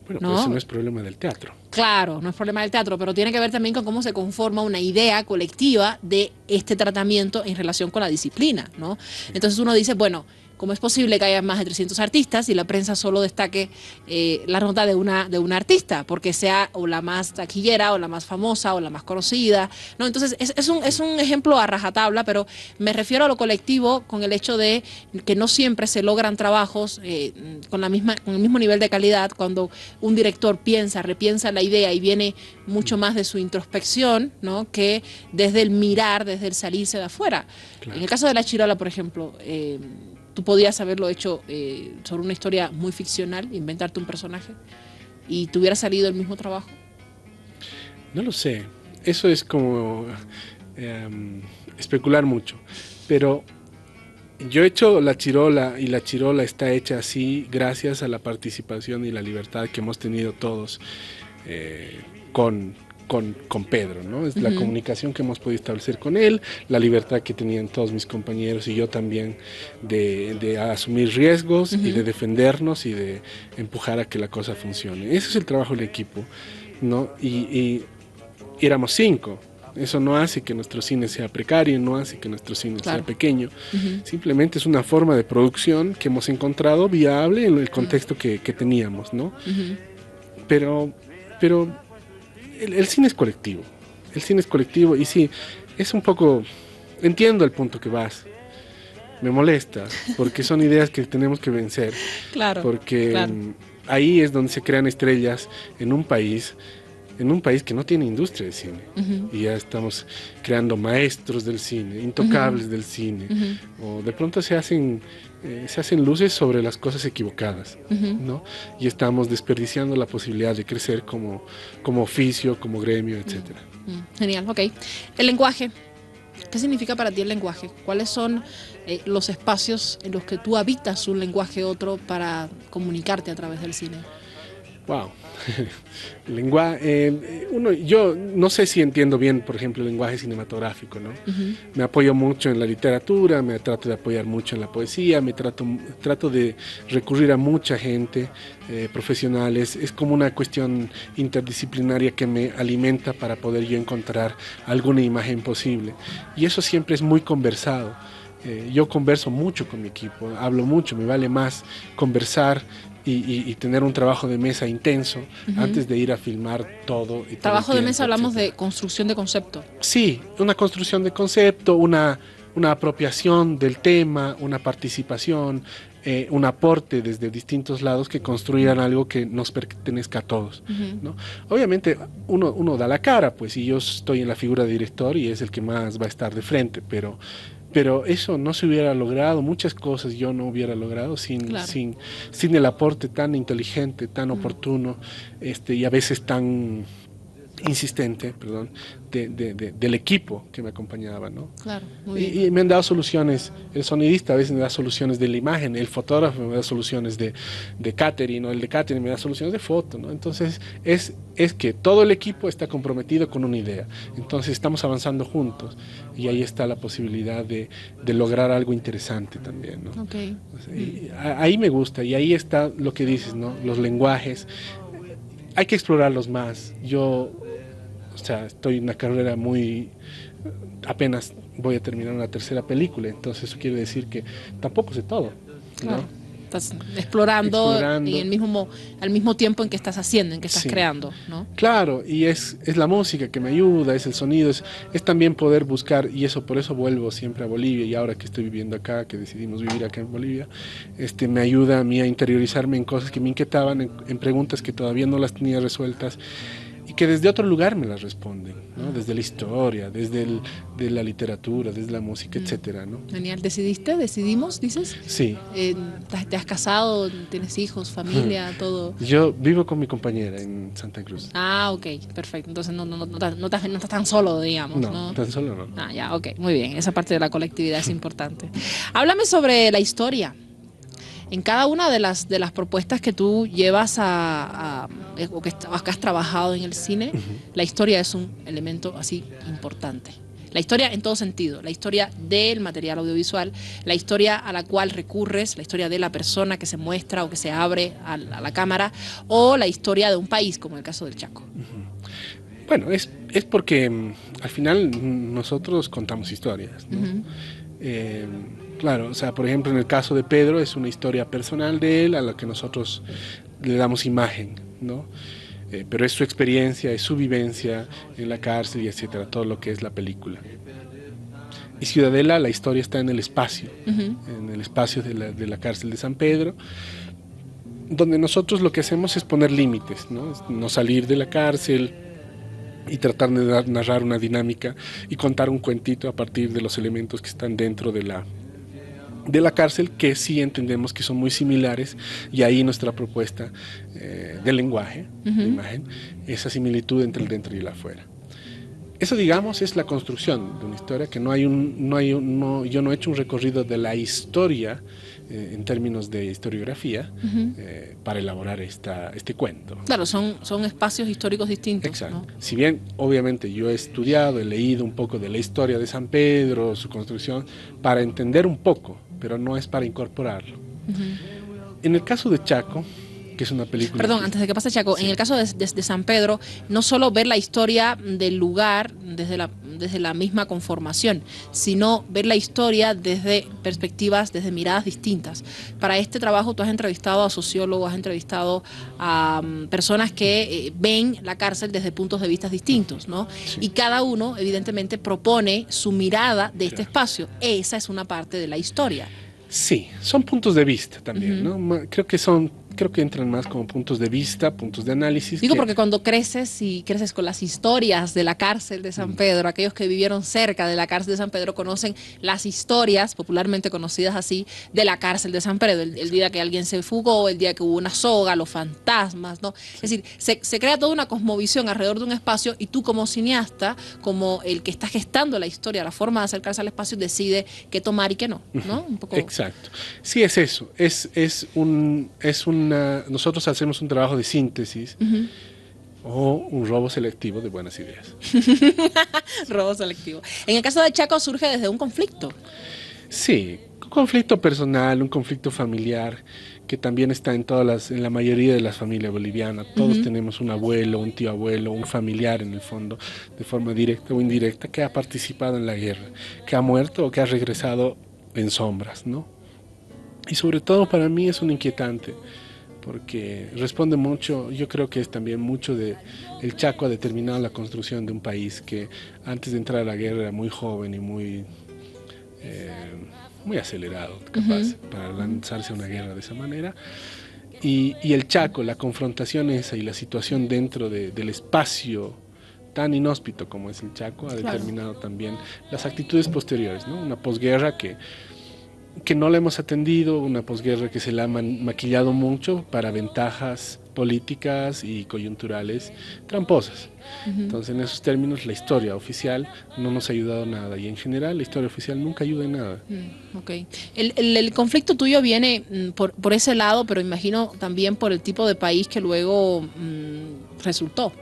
Bueno, No. pues eso no es problema del teatro. Claro, no es problema del teatro, pero tiene que ver también con cómo se conforma una idea colectiva de este tratamiento en relación con la disciplina, ¿no? Entonces uno dice, bueno, ¿cómo es posible que haya más de 300 artistas y la prensa solo destaque la nota de una artista? Porque sea o la más taquillera, o la más famosa, o la más conocida, ¿no? Entonces es un ejemplo a rajatabla, pero me refiero a lo colectivo con el hecho de que no siempre se logran trabajos con el mismo nivel de calidad cuando un director repiensa la idea y viene mucho más de su introspección, ¿no? Que desde el mirar, desde el salirse de afuera. Claro. En el caso de La Chirola, por ejemplo, tú podías haberlo hecho sobre una historia muy ficcional, inventarte un personaje, y te hubiera salido el mismo trabajo. No lo sé. Eso es como especular mucho. Pero yo he hecho La Chirola y La Chirola está hecha así gracias a la participación y la libertad que hemos tenido todos con Pedro, ¿no? Es la comunicación que hemos podido establecer con él, la libertad que tenían todos mis compañeros y yo también de asumir riesgos y de defendernos y de empujar a que la cosa funcione. Ese es el trabajo del equipo, ¿no? Y éramos 5. Eso no hace que nuestro cine sea precario, no hace que nuestro cine sea pequeño. Simplemente es una forma de producción que hemos encontrado viable en el contexto que teníamos, ¿no? Pero el cine es colectivo. El cine es colectivo y sí, es un poco... Entiendo el punto que vas. Me molesta, porque son ideas que tenemos que vencer. Claro, Porque claro. ahí es donde se crean estrellas en un país que no tiene industria de cine. Y ya estamos creando maestros del cine, intocables del cine. O de pronto se hacen luces sobre las cosas equivocadas, ¿no? Y estamos desperdiciando la posibilidad de crecer como oficio, como gremio, etcétera. Genial, ok. El lenguaje. ¿Qué significa para ti el lenguaje? ¿Cuáles son los espacios en los que tú habitas un lenguaje otro para comunicarte a través del cine? Wow. Yo no sé si entiendo bien, por ejemplo, el lenguaje cinematográfico, ¿no? Me apoyo mucho en la literatura, me trato de apoyar mucho en la poesía, trato de recurrir a mucha gente, profesionales. Es como una cuestión interdisciplinaria que me alimenta para poder yo encontrar alguna imagen posible. Y eso siempre es muy conversado. Yo converso mucho con mi equipo, hablo mucho, me vale más conversar y tener un trabajo de mesa intenso antes de ir a filmar todo. Trabajo de mesa, hablamos de construcción de concepto. Sí, una construcción de concepto, una apropiación del tema, una participación, un aporte desde distintos lados que construyan algo que nos pertenezca a todos, ¿no? Obviamente uno da la cara, pues, y yo estoy en la figura de director y es el que más va a estar de frente, pero eso no se hubiera logrado, muchas cosas yo no hubiera logrado sin el aporte tan inteligente, tan oportuno, y a veces tan insistente, del equipo que me acompañaba, ¿no? Claro, muy bien. Y me han dado soluciones, el sonidista a veces me da soluciones de la imagen, el fotógrafo me da soluciones de catering, o el de catering me da soluciones de foto, ¿no? Entonces es que todo el equipo está comprometido con una idea, entonces estamos avanzando juntos y ahí está la posibilidad de lograr algo interesante también, ¿no? Okay. Ahí me gusta y ahí está lo que dices, ¿no? Los lenguajes, hay que explorarlos más. Estoy en una carrera apenas voy a terminar una tercera película, entonces eso quiere decir que tampoco sé todo, ¿no? Claro. Estás explorando y al mismo tiempo en que estás haciendo, en que estás creando, ¿no? Claro, y es la música que me ayuda, es el sonido, es también poder buscar, y por eso vuelvo siempre a Bolivia, y ahora que estoy viviendo acá, que decidimos vivir acá en Bolivia, me ayuda a mí a interiorizarme en cosas que me inquietaban, en preguntas que todavía no las tenía resueltas, y que desde otro lugar me las responden, ¿no? Desde la historia, de la literatura, desde la música, etcétera, ¿no? Genial. ¿Decidimos, dices? Sí. ¿Te has casado? ¿Tienes hijos, familia, todo? Yo vivo con mi compañera en Santa Cruz. Ah, ok, perfecto. Entonces no estás tan solo, digamos, ¿no? No, tan solo no. Ah, ya, ok, muy bien. Esa parte de la colectividad es importante. Háblame sobre la historia. En cada una de las propuestas que tú llevas o que has trabajado en el cine, la historia es un elemento así importante. La historia en todo sentido, la historia del material audiovisual, la historia a la cual recurres, la historia de la persona que se muestra o que se abre a la cámara, o la historia de un país, como el caso del Chaco. Bueno, es porque al final nosotros contamos historias, ¿no? Claro, o sea, por ejemplo, en el caso de Pedro es una historia personal de él a la que nosotros le damos imagen, ¿no? Pero es su experiencia, es su vivencia en la cárcel y etcétera, todo lo que es la película. Y Ciudadela, la historia está en el espacio, en el espacio de la cárcel de San Pedro, donde nosotros lo que hacemos es poner límites, ¿no? No salir de la cárcel y tratar de narrar una dinámica y contar un cuentito a partir de los elementos que están dentro de la cárcel, que sí entendemos que son muy similares, y ahí nuestra propuesta de lenguaje, de imagen, esa similitud entre el dentro y el afuera. Eso, digamos, es la construcción de una historia, que yo no he hecho un recorrido de la historia en términos de historiografía para elaborar este cuento. Claro, son espacios históricos distintos. Exacto. ¿No? Si bien, obviamente, yo he estudiado, he leído un poco de la historia de San Pedro, su construcción, para entender un poco, pero no es para incorporarlo. En el caso de Chaco, que es una película... Perdón, antes de que pase Chaco, sí. En el caso de San Pedro, no solo ver la historia del lugar desde desde la misma conformación, sino ver la historia desde perspectivas, desde miradas distintas. Para este trabajo tú has entrevistado a sociólogos, has entrevistado a personas que ven la cárcel desde puntos de vista distintos, ¿no? Sí. Y cada uno, evidentemente, propone su mirada de este espacio. Esa es una parte de la historia. Sí, son puntos de vista también, ¿no? Creo que entran más como puntos de vista, puntos de análisis. Digo porque cuando creces y creces con las historias de la cárcel de San Pedro, aquellos que vivieron cerca de la cárcel de San Pedro conocen las historias, popularmente conocidas así, de la cárcel de San Pedro, el día que alguien se fugó, el día que hubo una soga, los fantasmas, ¿no? Es decir, se crea toda una cosmovisión alrededor de un espacio y tú como cineasta, como el que está gestando la historia, la forma de acercarse al espacio, decide qué tomar y qué no, ¿no? Un poco... Exacto. Sí, es eso. Nosotros hacemos un trabajo de síntesis o un robo selectivo de buenas ideas. Robo selectivo. En el caso de Chaco surge desde un conflicto. Sí, un conflicto personal, un conflicto familiar que también está en la mayoría de las familias bolivianas. Todos tenemos un abuelo, un tío abuelo, un familiar en el fondo, de forma directa o indirecta, que ha participado en la guerra, que ha muerto o que ha regresado en sombras, ¿no? Y sobre todo para mí es un inquietante, porque responde mucho, yo creo que es también mucho de el Chaco ha determinado la construcción de un país que antes de entrar a la guerra era muy joven y muy acelerado, capaz, para lanzarse a una guerra de esa manera. Y el Chaco, la confrontación esa y la situación dentro del espacio tan inhóspito como es el Chaco, ha determinado también las actitudes posteriores, ¿no? Una posguerra que no la hemos atendido, una posguerra que se la ha maquillado mucho para ventajas políticas y coyunturales tramposas. Entonces, en esos términos, la historia oficial no nos ha ayudado nada y en general la historia oficial nunca ayuda en nada. Okay. El conflicto tuyo viene por ese lado, pero imagino también por el tipo de país que luego resultó.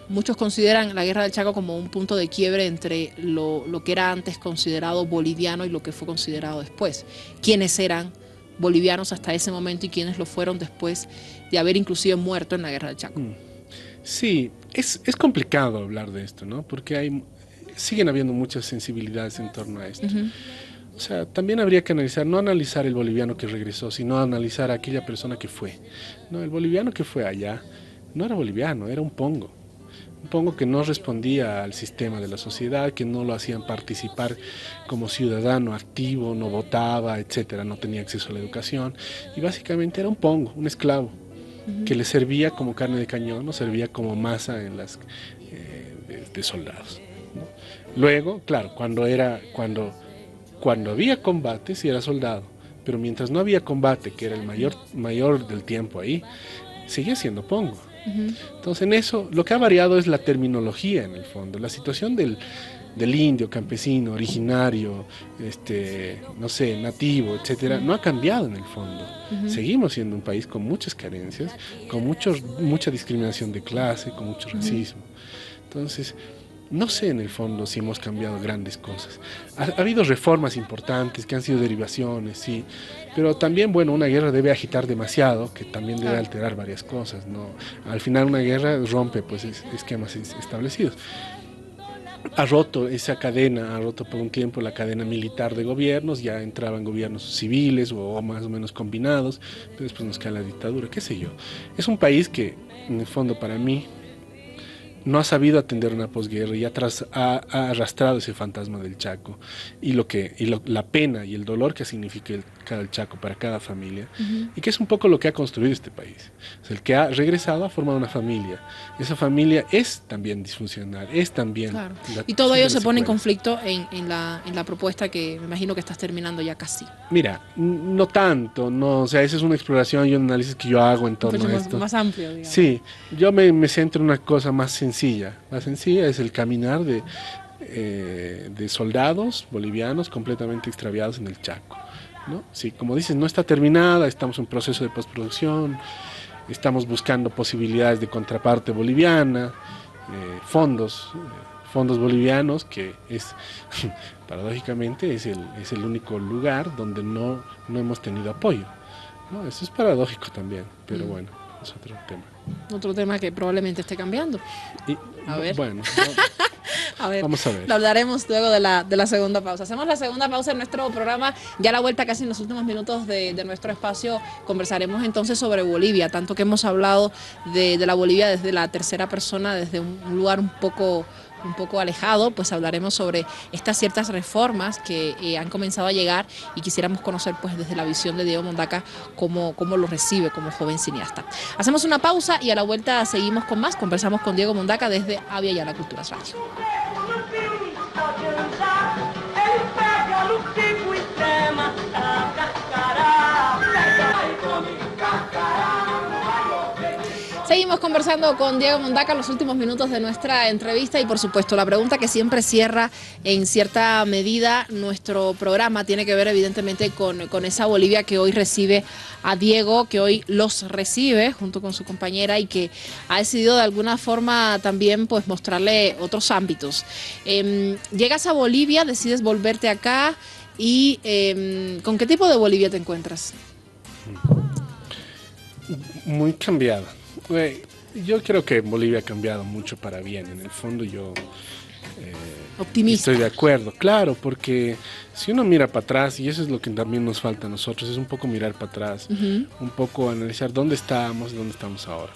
Muchos consideran la guerra del Chaco como un punto de quiebre entre lo que era antes considerado boliviano y lo que fue considerado después. ¿Quiénes eran bolivianos hasta ese momento y quiénes lo fueron después de haber inclusive muerto en la guerra del Chaco? Sí, es complicado hablar de esto, ¿no? Porque siguen habiendo muchas sensibilidades en torno a esto. O sea, también habría que no analizar el boliviano que regresó, sino analizar a aquella persona que fue. No, el boliviano que fue allá no era boliviano, era un pongo. Un pongo que no respondía al sistema de la sociedad, que no lo hacían participar como ciudadano activo, no votaba, etcétera, no tenía acceso a la educación y básicamente era un pongo, un esclavo que le servía como carne de cañón, no servía como masa en las de soldados, ¿no? Luego, claro, cuando había combate sí era soldado, pero mientras no había combate, que era el mayor del tiempo ahí, seguía siendo pongo. Entonces en eso lo que ha variado es la terminología en el fondo, la situación del indio, campesino, originario, no sé, nativo, etcétera, no ha cambiado en el fondo. Seguimos siendo un país con muchas carencias, con mucha discriminación de clase, con mucho racismo. Entonces, no sé en el fondo si hemos cambiado grandes cosas. Ha habido reformas importantes que han sido derivaciones, sí, pero también, bueno, una guerra debe agitar demasiado, que también debe alterar varias cosas, ¿no? Al final una guerra rompe pues esquemas establecidos. Ha roto esa cadena, ha roto por un tiempo la cadena militar de gobiernos, ya entraban gobiernos civiles o más o menos combinados, pero después nos cae la dictadura, qué sé yo. Es un país que, en el fondo, para mí, no ha sabido atender una posguerra y ha arrastrado ese fantasma del Chaco y la pena y el dolor que significa el Chaco para cada familia y que es un poco lo que ha construido este país. O sea, el que ha regresado ha formado una familia. Esa familia es también disfuncional, es también... Claro. Y todo ello se pone en conflicto en la propuesta que me imagino que estás terminando ya casi. Mira, no tanto, no, o sea, esa es una exploración y un análisis que yo hago en torno a esto. Más amplio, digamos. Sí, yo me centro en una cosa más sencilla. La sencilla es el caminar de soldados bolivianos completamente extraviados en el Chaco, ¿no? Sí, como dices, no está terminada, estamos en proceso de postproducción, estamos buscando posibilidades de contraparte boliviana, fondos bolivianos, que es paradójicamente es el único lugar donde no hemos tenido apoyo, ¿no? Eso es paradójico también, pero bueno. es otro tema. Otro tema que probablemente esté cambiando. Y, A ver. Bueno, A ver, vamos a ver. lo hablaremos luego de la segunda pausa. Hacemos la segunda pausa en nuestro programa. Ya a la vuelta, casi en los últimos minutos de nuestro espacio, conversaremos entonces sobre Bolivia, tanto que hemos hablado de la Bolivia desde la tercera persona, desde un lugar un poco alejado. Pues hablaremos sobre estas ciertas reformas que han comenzado a llegar y quisiéramos conocer pues desde la visión de Diego Mondaca cómo lo recibe como joven cineasta. Hacemos una pausa y a la vuelta seguimos con más. Conversamos con Diego Mondaca desde Avia Yala Culturas Radio. Seguimos conversando con Diego Mondaca en los últimos minutos de nuestra entrevista y por supuesto la pregunta que siempre cierra en cierta medida nuestro programa tiene que ver evidentemente con esa Bolivia que hoy recibe a Diego, que hoy los recibe junto con su compañera y que ha decidido de alguna forma también pues mostrarle otros ámbitos. Llegas a Bolivia, decides volverte acá y ¿con qué tipo de Bolivia te encuentras? Muy cambiada. Yo creo que Bolivia ha cambiado mucho para bien. En el fondo yo optimista. Estoy de acuerdo, claro, porque si uno mira para atrás, y eso es lo que también nos falta a nosotros, es un poco mirar para atrás, un poco analizar dónde estábamos y dónde estamos ahora.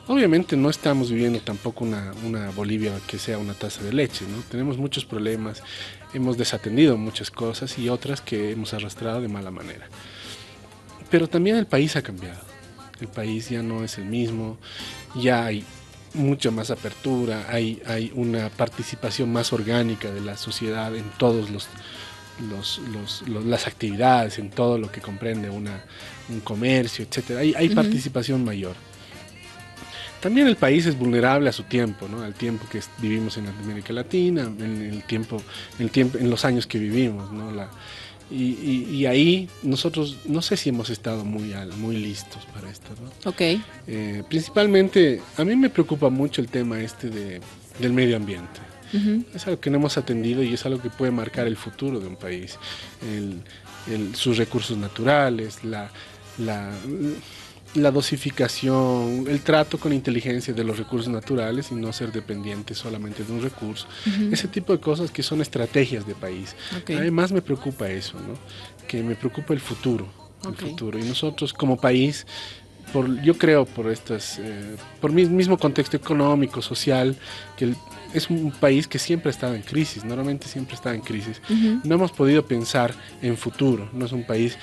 Obviamente no estamos viviendo tampoco una Bolivia que sea una taza de leche, ¿no? Tenemos muchos problemas, hemos desatendido muchas cosas y otras que hemos arrastrado de mala manera. Pero también el país ha cambiado. El país ya no es el mismo, ya hay mucha más apertura, hay una participación más orgánica de la sociedad en todos las actividades, en todo lo que comprende un comercio, etcétera. Hay participación mayor. También el país es vulnerable a su tiempo, ¿no? Al tiempo que vivimos en América Latina, en los años que vivimos, ¿no? Y ahí nosotros no sé si hemos estado muy listos para esto, ¿no? Okay. Principalmente a mí me preocupa mucho el tema del medio ambiente. Es algo que no hemos atendido y es algo que puede marcar el futuro de un país. Sus recursos naturales, la dosificación, el trato con inteligencia de los recursos naturales y no ser dependiente solamente de un recurso. Ese tipo de cosas que son estrategias de país. Okay. Además me preocupa eso, ¿no? Que me preocupa el futuro. Y nosotros como país, yo creo por mi mismo contexto económico, social, que es un país que siempre ha estado en crisis, normalmente siempre está en crisis. No hemos podido pensar en futuro, es un país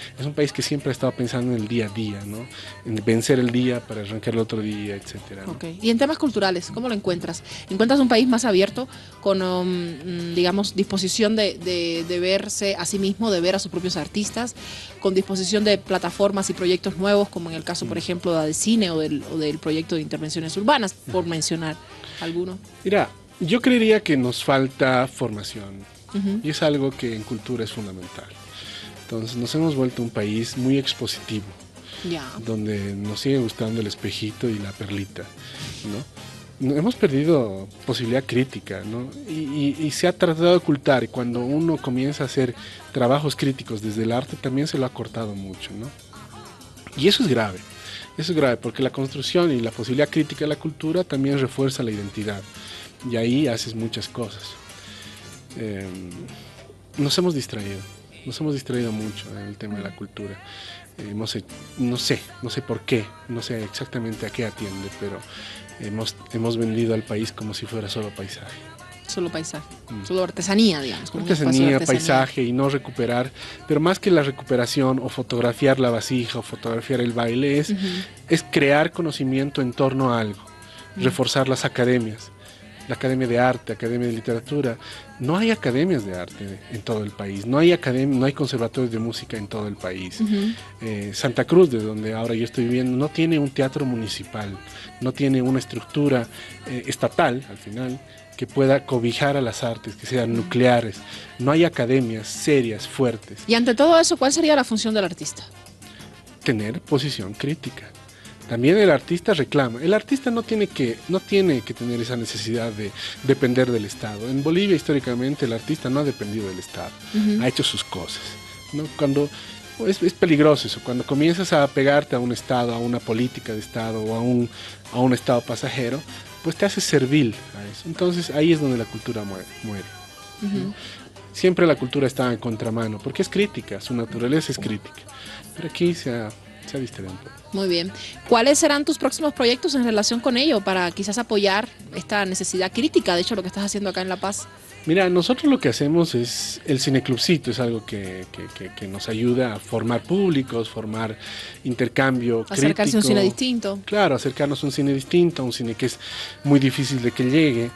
que siempre ha estado pensando en el día a día, ¿no? En vencer el día para arrancar el otro día, etcétera, ¿no? Okay. Y en temas culturales, ¿cómo lo encuentras? ¿Encuentras un país más abierto con, digamos, disposición de verse a sí mismo, de ver a sus propios artistas, con disposición de plataformas y proyectos nuevos, como en el caso, por ejemplo, de cine o del proyecto de intervenciones urbanas, por mencionar alguno? Mira, yo creería que nos falta formación y es algo que en cultura es fundamental. Entonces nos hemos vuelto un país muy expositivo, donde nos sigue gustando el espejito y la perlita, ¿no? Hemos perdido posibilidad crítica, ¿no? Y se ha tratado de ocultar, y cuando uno comienza a hacer trabajos críticos desde el arte también se lo ha cortado mucho, ¿no? Y eso es grave porque la construcción y la posibilidad crítica de la cultura también refuerza la identidad. Y ahí haces muchas cosas. Nos hemos distraído mucho en el tema de la cultura. No sé por qué, no sé exactamente a qué atiende, pero hemos vendido al país como si fuera solo paisaje. Solo paisaje, solo artesanía, digamos. Artesanía, paisaje y no recuperar, pero más que la recuperación o fotografiar la vasija o fotografiar el baile es crear conocimiento en torno a algo, reforzar las academias. La Academia de Arte, Academia de Literatura. No hay academias de arte en todo el país, no hay conservatorios de música en todo el país. Santa Cruz, de donde ahora yo estoy viviendo, no tiene un teatro municipal, no tiene una estructura estatal, al final, que pueda cobijar a las artes, que sean nucleares. No hay academias serias, fuertes. Y ante todo eso, ¿cuál sería la función del artista? Tener posición crítica. También el artista reclama. El artista no tiene que tener esa necesidad de depender del Estado. En Bolivia, históricamente, el artista no ha dependido del Estado. Ha hecho sus cosas, ¿no? Cuando Es peligroso eso, cuando comienzas a pegarte a un Estado, a una política de Estado o a un Estado pasajero, pues te haces servil a eso. Entonces ahí es donde la cultura muere. Ujú. Siempre la cultura está en contramano, porque es crítica, su naturaleza es crítica. Pero aquí se ha distraído un poco. Muy bien. ¿Cuáles serán tus próximos proyectos en relación con ello para quizás apoyar esta necesidad crítica, de hecho, lo que estás haciendo acá en La Paz? Mira, nosotros lo que hacemos es el cineclubcito, es algo que nos ayuda a formar públicos, formar intercambio Acercarse crítico. a un cine distinto. Claro, acercarnos a un cine distinto, a un cine que es muy difícil de que llegue,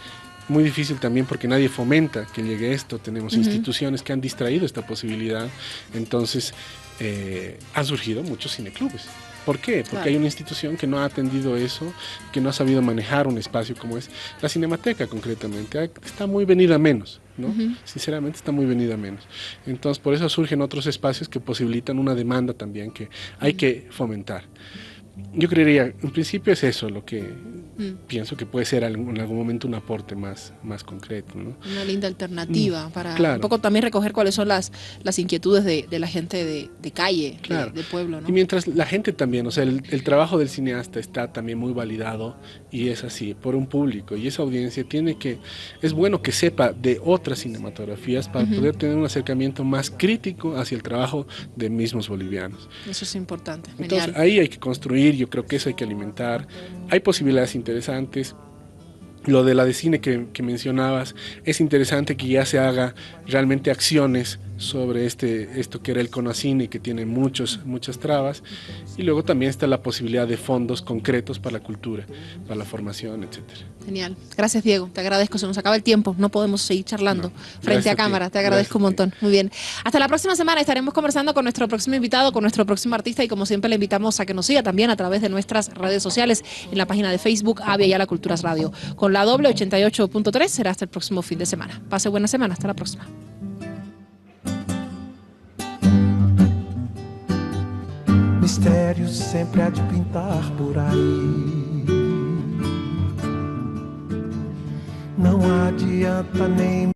muy difícil también porque nadie fomenta que llegue esto. Tenemos instituciones que han distraído esta posibilidad, entonces han surgido muchos cineclubes. ¿Por qué? Porque Claro. hay una institución que no ha atendido eso, que no ha sabido manejar un espacio como es la Cinemateca concretamente. Está muy venida a menos, ¿no? Sinceramente está muy venida a menos. Entonces por eso surgen otros espacios que posibilitan una demanda también que hay que fomentar. Yo creería, en principio es eso lo que pienso que puede ser en algún momento un aporte más concreto, ¿no? Una linda alternativa para claro. un poco también recoger cuáles son las inquietudes de la gente de calle, Claro. de pueblo, ¿no? Y mientras la gente también, o sea, el trabajo del cineasta está también muy validado y es así, por un público. Y esa audiencia es bueno que sepa de otras cinematografías para poder tener un acercamiento más crítico hacia el trabajo de mismos bolivianos. Eso es importante. Entonces Genial. ahí hay que construir, yo creo que eso hay que alimentar. Hay posibilidades interesantes. Lo de la de cine que mencionabas, es interesante que ya se haga realmente acciones sobre esto que era el CONACINE, que tiene muchas trabas, y luego también está la posibilidad de fondos concretos para la cultura, para la formación, etcétera. Genial. Gracias, Diego. Te agradezco. Se nos acaba el tiempo. No podemos seguir charlando frente Gracias a a ti. cámara. Te agradezco un Gracias a montón. Muy bien. Hasta la próxima semana estaremos conversando con nuestro próximo invitado, con nuestro próximo artista, y como siempre le invitamos a que nos siga también a través de nuestras redes sociales, en la página de Facebook Avia Yala Culturas Radio. Con la doble 88.3 será hasta el próximo fin de semana. Pase buena semana. Hasta la próxima. Mistérios sempre há de pintar por aí. Não adianta nem